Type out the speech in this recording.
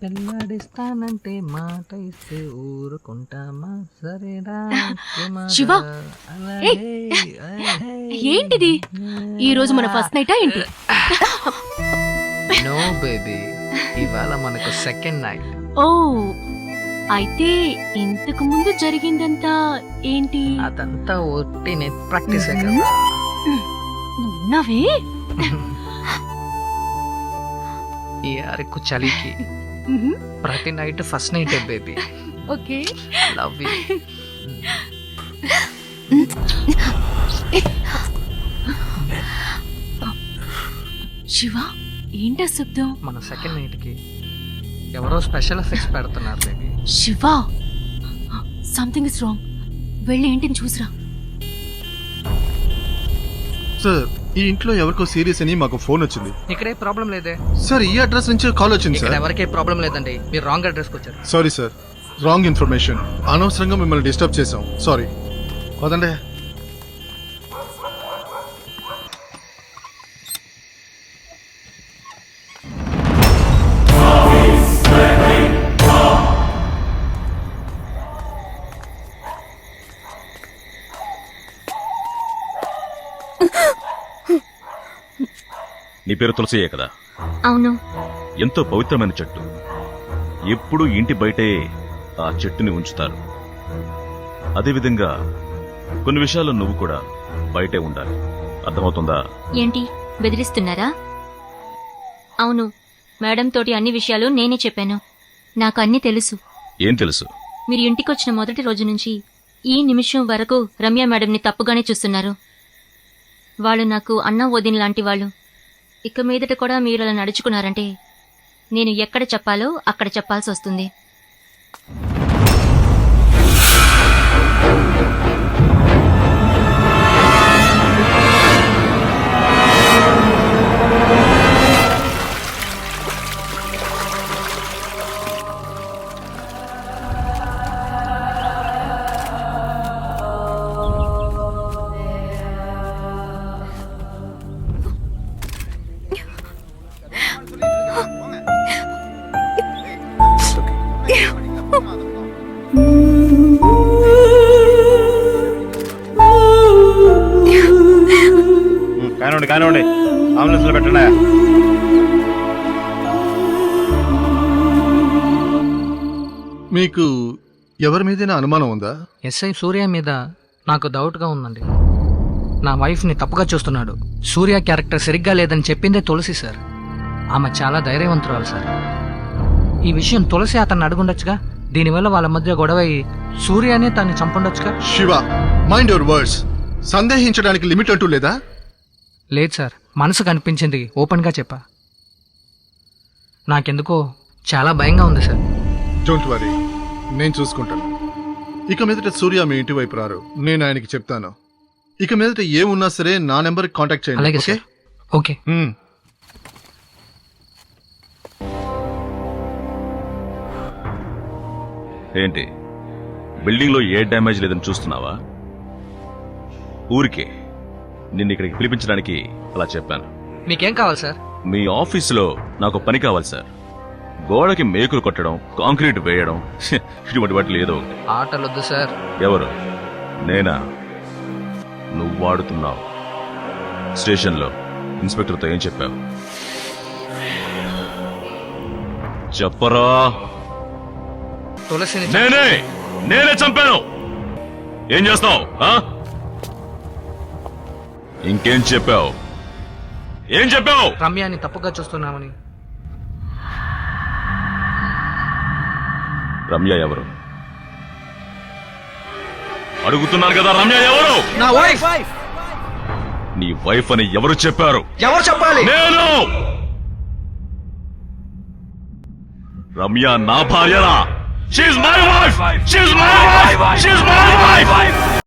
పెళ్ళాడిస్తానంటే మాట ఇస్తే ఊరుకుంటామా సరేనా శివ, ఏంటిది ఈ రోజు మన ఫస్ట్ నైటా ఏంటి? నో బేబీ, ఇవాళ మనకు సెకండ్ నైట్. ఓ, అయితే ఇంతకు ముందు జరిగిందంతా ఏంటి? అదంతా ఒట్టి నెట్ ప్రాక్టీస్ కదా. నువ్వున్నావే. ఈ అరకు చలికి ప్రతి night first night baby. Okay, love you. Shiva, ఏంటా శబ్దం? మన సెకండ్ నైట్ కి ఎవరో స్పెషల్ ఎఫెక్ట్స్ పెడుతున్నారు baby. Shiva, something is wrong. వెళ్ళి ఏంటిని చూసిరా. సార్, ఈ ఇంట్లో ఎవరికో సీరియస్ అని మాకు ఫోన్ వచ్చింది. ఇక్కడే ప్రాబ్లం లేదే సార్, ఈ అడ్రస్ నుంచి కాల్ వచ్చింది ఇక్కడ సార్. ఎవరికే ప్రాబ్లం లేదండి, మీరు రాంగ్ అడ్రస్కి వచ్చారు. Sorry sir, wrong information. అనవసరంగా మిమ్మల్ని డిస్టర్బ్ చేసాం. సారీ. వదండి. నీ పేరు తులసియే కదా? అవును. ఎంతో పవిత్రమైన చెట్టు. ఎప్పుడూ ఇంటి బయటే ఆ చెట్టుని ఉంచుతారు. అదేవిధంగా కొన్ని విషయాల్లో నువ్వు కూడా బయటే ఉండాలి. అర్థమవుతుందా? ఏంటి బెదిరిస్తున్నారా? అవును, మేడం తోటి అన్ని విషయాలు నేనే చెప్పాను. నాకు అన్ని తెలుసు. ఏం తెలుసు? మీరు ఇంటికొచ్చిన మొదటి రోజు నుంచి ఈ నిమిషం వరకు రమ్య మేడంని తప్పుగానే చూస్తున్నారు. వాళ్ళు నాకు అన్న వదిన లాంటి వాళ్ళు. ఇక మీదట కూడా మీరు అలా నడుచుకున్నారంటే నేను ఎక్కడ చెప్పాలో అక్కడ చెప్పాల్సి వస్తుంది. కానివ్వండి, అంబులెన్స్ లో పెట్టండి. మీకు ఎవరి మీదైనా అనుమానం ఉందా? ఎస్ఐ సూర్య మీద నాకు డౌట్గా ఉందండి. నా వైఫ్ని తప్పుగా చూస్తున్నాడు. సూర్య క్యారెక్టర్ సరిగ్గా లేదని చెప్పిందే తులసి సార్. ఆమె చాలా ధైర్యవంతురాలు సార్. ఈ విషయం తులసి అతన్ని అడుగుండొచ్చుగా. దీనివల్ల వాళ్ళ మధ్య గొడవ సూర్యనే తన్ని చంపుండొచ్చుగా. Shiva, mind your words. సందేహించడానికి లిమిట్ అంటూ లేదా? లేదు సార్, మనసు కనిపించింది ఓపెన్గా చెప్పా. నాకెందుకో చాలా భయంగా ఉంది సార్. డోంట్ వరీ, నేను చూసుకుంటాను. ఇక మీదట సూర్య మీ ఇంటి వైపు రారు. నేను ఆయనకి చెప్తాను. ఇక మీదట ఏమున్నా సరే నా నెంబర్కి కాంటాక్ట్ చేయండి. అలాగే ఓకే? సార్. ఓకే. ఏంటి, బిల్డింగ్ లో ఏ డ్యామేజ్ లేదని చూస్తున్నావా? ఊరికే నిన్ను ఇక్కడికి పిలిపించడానికి అలా చెప్పాను. మీకేం కావాలి సార్? మీ ఆఫీసులో నాకు పని కావాలి సార్. గోడకి మేకులు కొట్టడం, కాంక్రీట్ వేయడం, ఇటువంటి వాటిలో ఏదో ఒకటి. ఆటలొద్దు సార్. ఎవరు? నేనా? నువ్వు వాడుతున్నావు. స్టేషన్లో ఇన్స్పెక్టర్తో ఏం చెప్పావు? చెప్పరా. తులసిని నేనే చంపాను. ఏం చేస్తావు? ఇంకేం చెప్పావు? ఏం చెప్పావు? రమ్యాని తప్పుగా చూస్తున్నామని. రమ్య ఎవరు? అడుగుతున్నాను కదా, రమ్య ఎవరు? నా వైఫ్. నీ వైఫ్ అని ఎవరు చెప్పారు? ఎవరు చెప్పాలి? నేను. రమ్య నా భార్యరా? She's my wife! She's my wife! She's my wife!